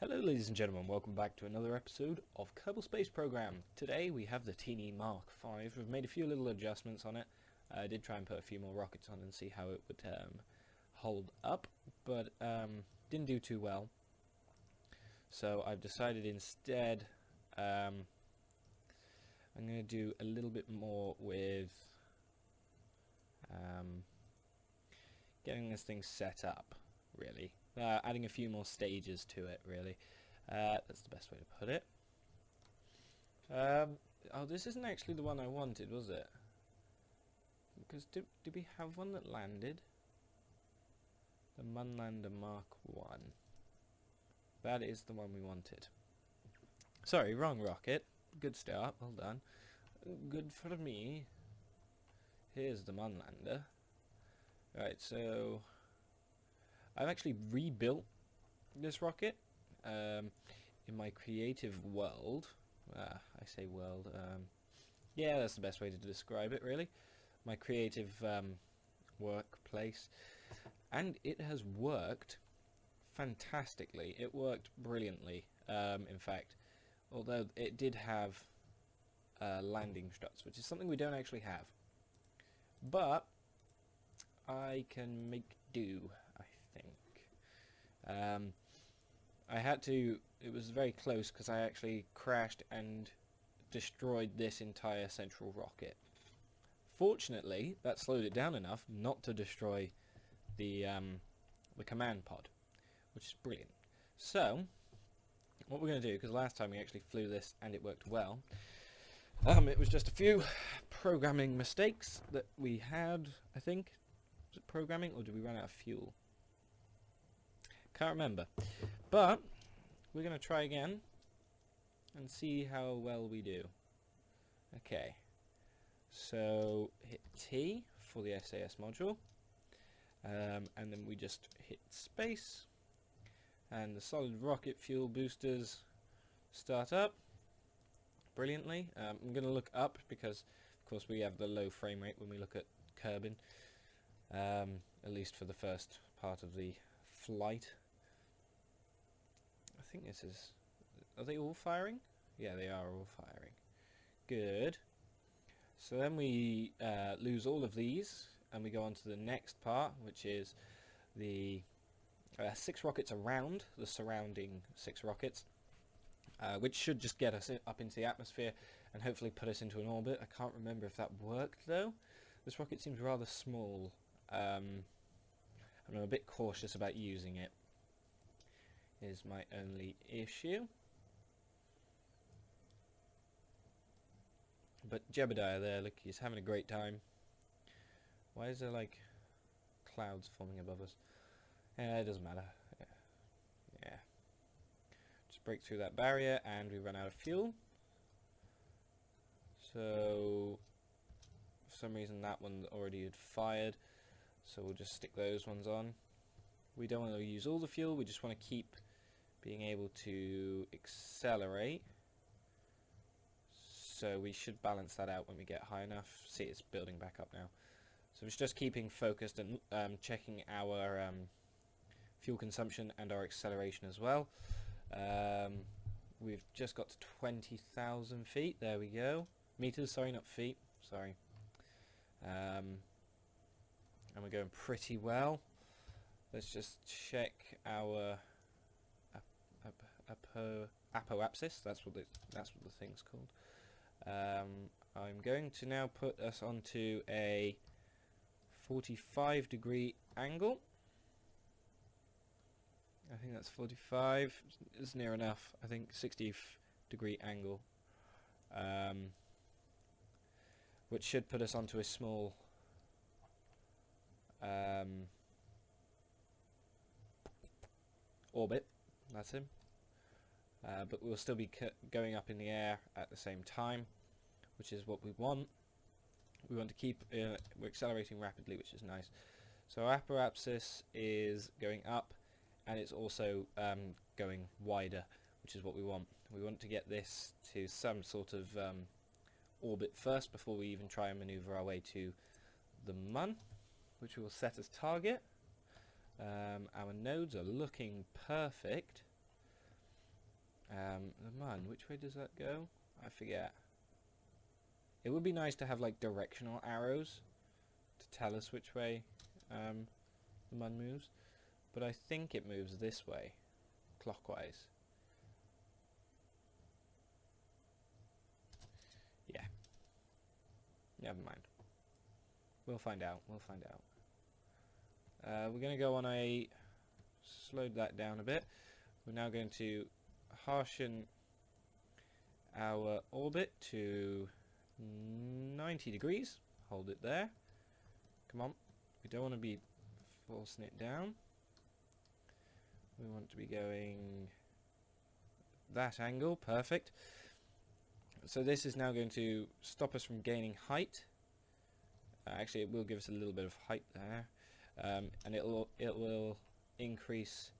Hello ladies and gentlemen, welcome back to another episode of Kerbal Space Program. Today we have the teeny Mark V. We've made a few little adjustments on it. I did try and put a few more rockets on and see how it would hold up, but didn't do too well. So I've decided instead I'm going to do a little bit more with getting this thing set up, really. Adding a few more stages to it, really. That's the best way to put it. Oh, this isn't actually the one I wanted, was it? Because did we have one that landed? The MUN lander Mark 1. That is the one we wanted. Sorry, wrong rocket. Good start, well done. Good for me. Here's the MUN lander. Right, so I've actually rebuilt this rocket in my creative world. I say world. Yeah, that's the best way to describe it, really. My creative workplace, and it has worked fantastically. It worked brilliantly. In fact, although it did have landing struts, which is something we don't actually have, but I can make do, I think. I had to, it was very close because I actually crashed and destroyed this entire central rocket. Fortunately, that slowed it down enough not to destroy the command pod, which is brilliant. So, what we're going to do, because last time we actually flew this and it worked well, it was just a few programming mistakes that we had, I think. Was it programming, or did we run out of fuel? Can't remember. But we're going to try again and see how well we do. Okay. So hit T for the SAS module. And then we just hit space. And the solid rocket fuel boosters start up brilliantly. I'm going to look up because, of course, we have the low frame rate when we look at Kerbin. At least for the first part of the flight. I think this is... Are they all firing? Yeah, they are all firing. Good. So then we lose all of these, and we go on to the next part, which is the 6 rockets around the surrounding 6 rockets, which should just get us up into the atmosphere and hopefully put us into an orbit. I can't remember if that worked, though. This rocket seems rather small. I'm a bit cautious about using it, is my only issue. But Jebediah there, look, he's having a great time. Why is there like clouds forming above us? It doesn't matter. Yeah. Just break through that barrier and we run out of fuel. So for some reason that one already had fired, so we'll just stick those ones on. We don't want to use all the fuel, we just want to keep being able to accelerate. So we should balance that out when we get high enough. See, it's building back up now. So it's just keeping focused and checking our fuel consumption and our acceleration as well. We've just got to 20,000 feet. There we go. Meters, sorry, not feet. Sorry. And we're going pretty well. Let's just check our apoapsis. That's what the thing's called. I'm going to now put us onto a 45-degree angle. I think that's 45. It's near enough. I think 60-degree angle, which should put us onto a small orbit. That's him. But we'll still be going up in the air at the same time, which is what we want. We want to keep, we're accelerating rapidly, which is nice. So our apoapsis is going up, and it's also going wider, which is what we want. We want to get this to some sort of orbit first before we even try and maneuver our way to the MUN, which we will set as target. Our nodes are looking perfect. The MUN, which way does that go? I forget. It would be nice to have like directional arrows to tell us which way the MUN moves, but I think it moves this way, clockwise. Yeah. Never mind. We'll find out. We'll find out. We're going to go on a... Slowed that down a bit. We're now going to harshen our orbit to 90 degrees. Hold it there. Come on. We don't want to be forcing it down. We want to be going that angle. Perfect. So this is now going to stop us from gaining height. Actually, it will give us a little bit of height there, and it will increase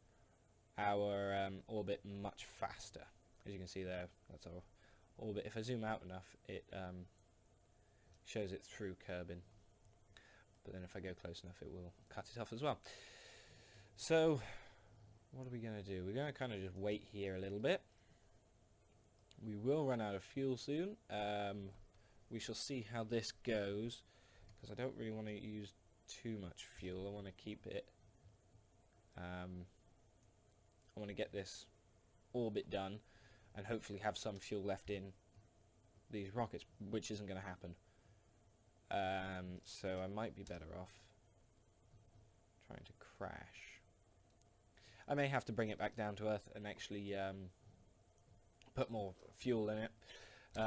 our orbit much faster. As you can see there, that's our orbit. If I zoom out enough, it shows it through Kerbal. But then if I go close enough, it will cut it off as well. So, what are we going to do? We're going to kind of just wait here a little bit. We will run out of fuel soon. We shall see how this goes, because I don't really want to use too much fuel. I want to keep it... I want to get this orbit done and hopefully have some fuel left in these rockets, which isn't going to happen. So I might be better off trying to crash. I may have to bring it back down to Earth and actually put more fuel in it,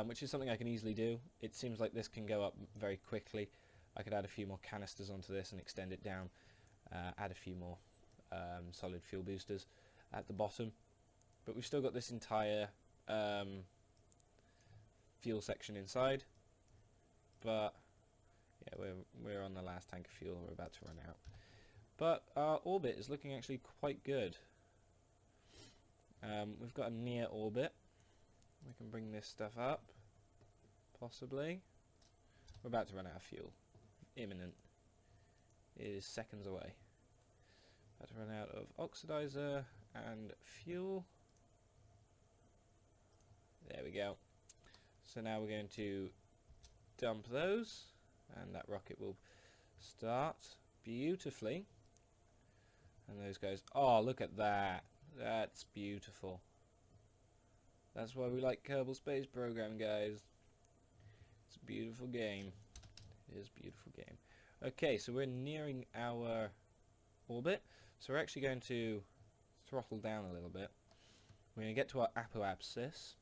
which is something I can easily do. It seems like this can go up very quickly. I could add a few more canisters onto this and extend it down, add a few more solid fuel boosters at the bottom, but we've still got this entire fuel section inside. But yeah, we're on the last tank of fuel. We're about to run out, but our orbit is looking actually quite good. We've got a near orbit. We can bring this stuff up, possibly. We're about to run out of fuel. Imminent. It is seconds away. About to run out of oxidizer and fuel. There we go. So now we're going to dump those, and that rocket will start beautifully. And those guys, oh, look at that. That's beautiful. That's why we like Kerbal Space Program, guys. It's a beautiful game. It is a beautiful game. Okay, so we're nearing our orbit. So we're actually going to throttle down a little bit. We're going to get to our apoapsis,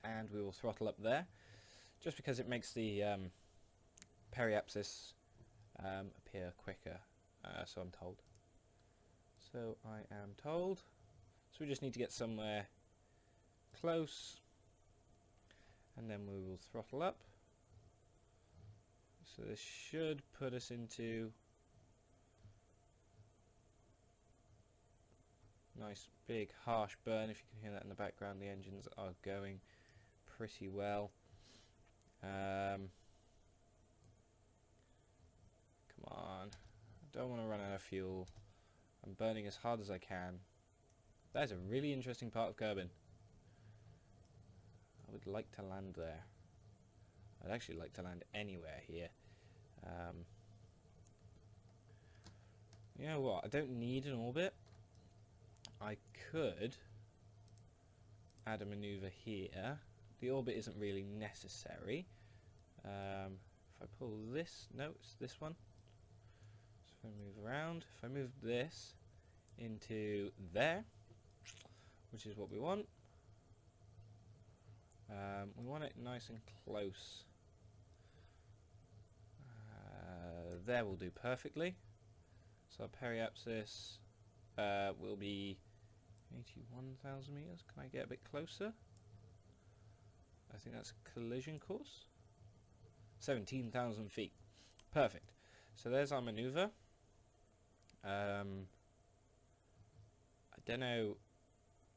and we will throttle up there, just because it makes the periapsis appear quicker, so I'm told. So I am told. So we just need to get somewhere close, and then we will throttle up. So this should put us into nice big harsh burn. If you can hear that in the background, the engines are going pretty well. Come on, I don't want to run out of fuel. I'm burning as hard as I can. That is a really interesting part of Kerbal. I would like to land there. I'd actually like to land anywhere here. You know what? I don't need an orbit. I could add a maneuver here. The orbit isn't really necessary. If I pull this, no, it's this one. So if I move around, if I move this into there, which is what we want. We want it nice and close. There will do perfectly. So our periapsis will be 81,000 meters. Can I get a bit closer? I think that's collision course. 17,000 feet. Perfect. So there's our maneuver. I don't know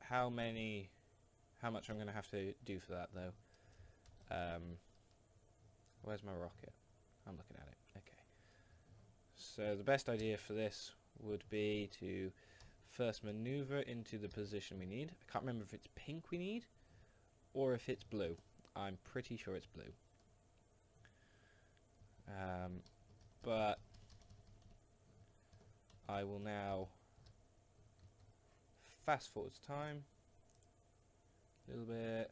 how much I'm going to have to do for that though. Where's my rocket? I'm looking at it. Okay. So the best idea for this would be to first maneuver into the position we need. I can't remember if it's pink we need or if it's blue. I'm pretty sure it's blue. But I will now fast forward time a little bit.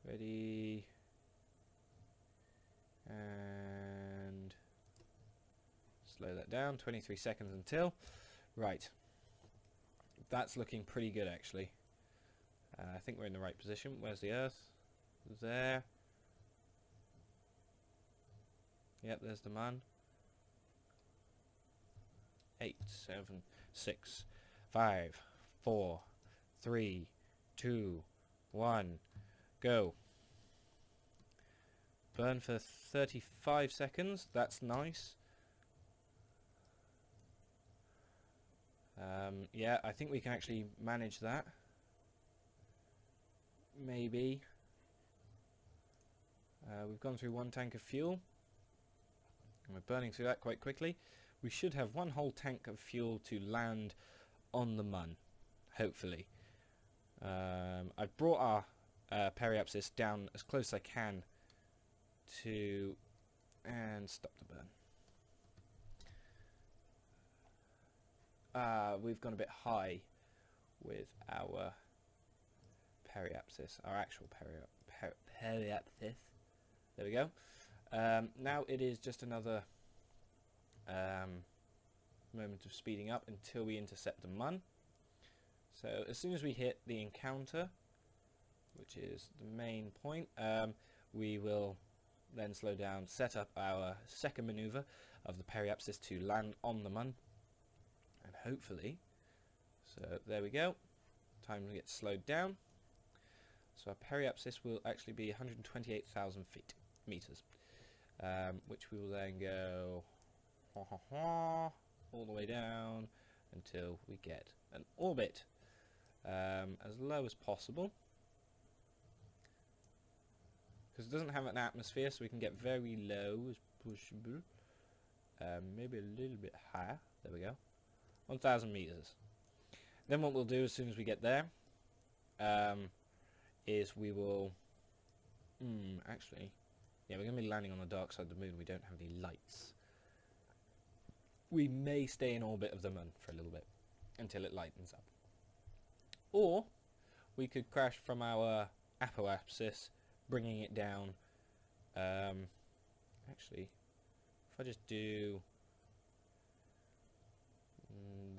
Ready, and slow that down. 23 seconds until. Right, that's looking pretty good actually. I think we're in the right position. Where's the Earth? There. Yep, there's the MUN. 8, 7, 6, 5, 4, 3, 2, 1, go. Burn for 35 seconds. That's nice. Yeah, I think we can actually manage that. Maybe. We've gone through 1 tank of fuel. And we're burning through that quite quickly. We should have 1 whole tank of fuel to land on the MUN, hopefully. I've brought our periapsis down as close as I can to... and stop the burn. We've gone a bit high with our periapsis, our actual periapsis. There we go. Now it is just another moment of speeding up until we intercept the MUN. So as soon as we hit the encounter, which is the main point, we will then slow down, set up our second maneuver of the periapsis to land on the MUN, and hopefully, so there we go, time to get slowed down. So our periapsis will actually be 128,000 meters, which we will then go all the way down until we get an orbit as low as possible, because it doesn't have an atmosphere, so we can get very low as possible, maybe a little bit higher. There we go, 1,000 meters. Then what we'll do as soon as we get there is we will actually, yeah, we're going to be landing on the dark side of the moon. We don't have any lights. We may stay in orbit of the MUN for a little bit until it lightens up. Or we could crash from our apoapsis, bringing it down. Actually, if I just do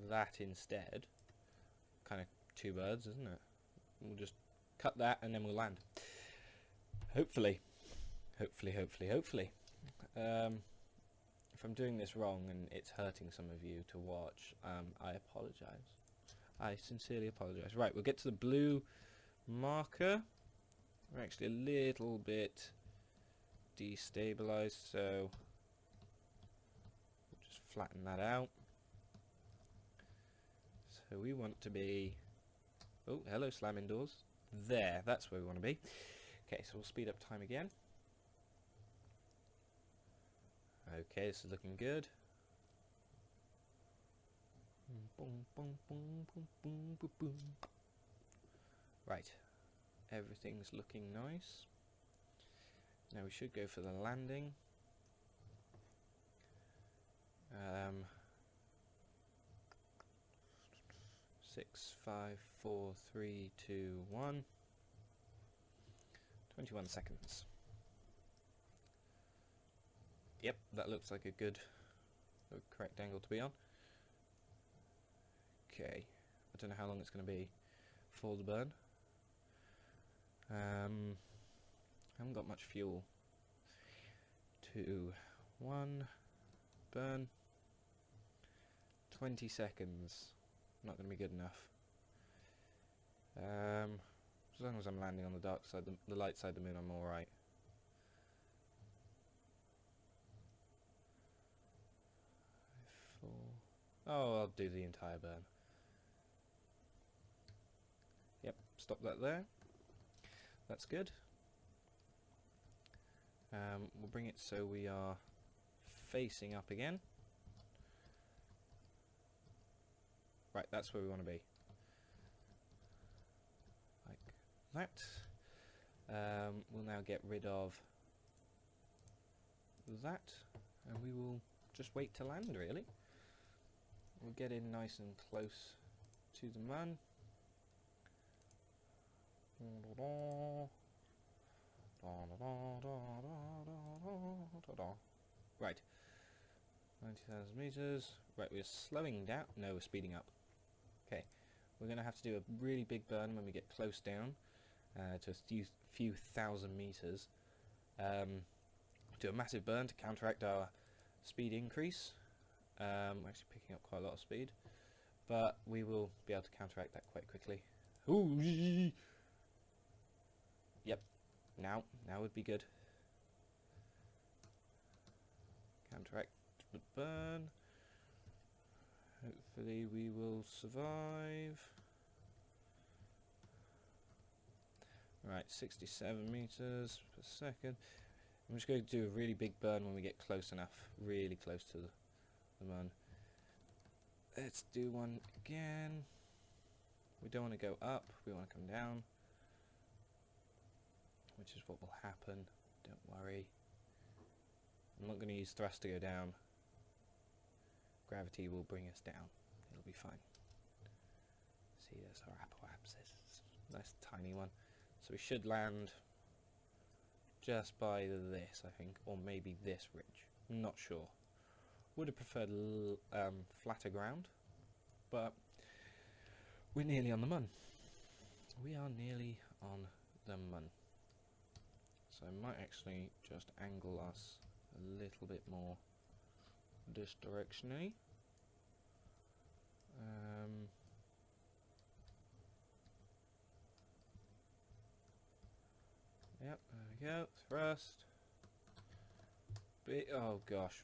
that instead, kind of 2 birds, isn't it? We'll just cut that and then we'll land. Hopefully. Hopefully. If I'm doing this wrong and it's hurting some of you to watch, I apologise. I sincerely apologise. Right, we'll get to the blue marker. We're actually a little bit destabilised, so we'll just flatten that out. So we want to be... oh, hello, slamming doors. There, that's where we want to be. Okay, so we'll speed up time again. Okay, this is looking good. Right, everything's looking nice. Now we should go for the landing. 6, 5, 4, 3, 2, 1. 21 seconds. Yep, that looks like a good, correct angle to be on. Okay, I don't know how long it's going to be for the burn. I haven't got much fuel. 2, 1, burn. 20 seconds. Not going to be good enough. As long as I'm landing on the dark side, the light side of the moon, I'm alright. Oh, I'll do the entire burn. Yep, stop that there. That's good. We'll bring it so we are facing up again. Right, that's where we want to be. Like that. We'll now get rid of that, and we will just wait to land, really. We'll get in nice and close to the MUN. Right, 90,000 meters. Right, we're slowing down. No, we're speeding up. Okay, we're going to have to do a really big burn when we get close down to a few thousand meters. Do a massive burn to counteract our speed increase. We're actually picking up quite a lot of speed, but we will be able to counteract that quite quickly. Ooh, yep, now would be good. Counteract the burn. Hopefully we will survive. Right, 67 meters per second. I'm just going to do a really big burn when we get close enough, really close to the MUN. Let's do one again. We don't want to go up, we want to come down, which is what will happen, don't worry. I'm not going to use thrust to go down. Gravity will bring us down. It'll be fine. See, there's our apoapsis. Nice tiny one. So we should land just by this, I think, or maybe this ridge. I'm not sure. Would have preferred flatter ground, but we're nearly on the MUN. We are nearly on the MUN. So I might actually just angle us a little bit more this directionally. Yep, there we go. Thrust. Oh gosh.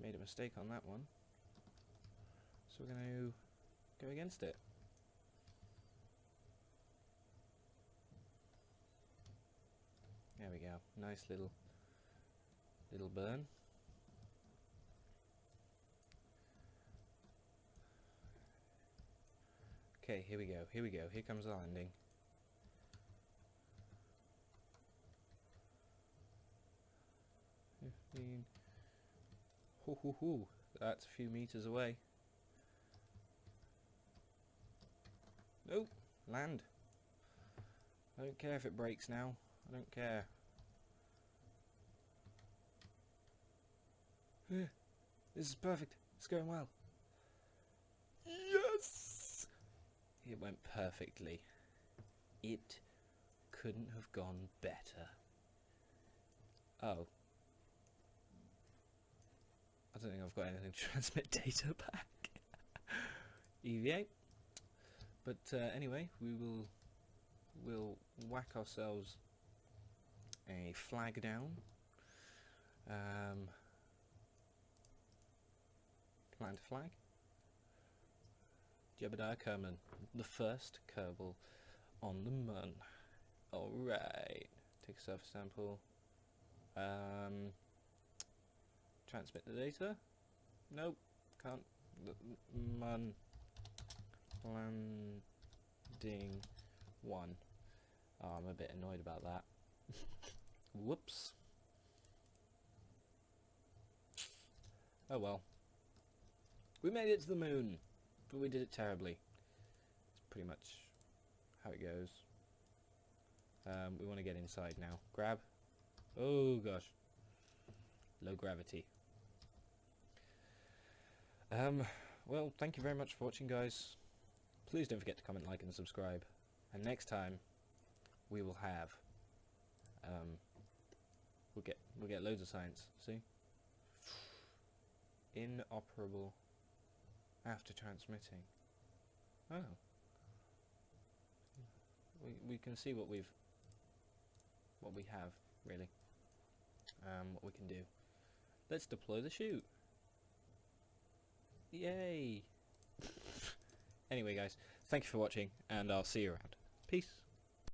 Made a mistake on that one. So we're going to go against it. There we go. Nice little burn. Okay, here we go. Here we go. Here comes the landing. Hoo hoo hoo. That's a few meters away. Nope. Land. I don't care if it breaks now. I don't care. This is perfect. It's going well. Yes! It went perfectly. It couldn't have gone better. Oh. I don't think I've got anything to transmit data back. EVA. But anyway, we'll whack ourselves a flag down. Plant a flag. Jebediah Kerman, the first Kerbal on the MUN. Alright. Take a surface sample. Transmit the data. Nope, can't. The MUN landing 1. Oh, I'm a bit annoyed about that. Whoops. Oh well. We made it to the moon, but we did it terribly. It's pretty much how it goes. We want to get inside now. Grab. Oh gosh. Low gravity. Well, thank you very much for watching, guys. Please don't forget to comment, like, and subscribe. And next time, we will have, we'll get loads of science. See, inoperable after transmitting. Oh, we can see what we have really. What we can do. Let's deploy the chute. Yay! Anyway guys, thank you for watching, and I'll see you around. Peace.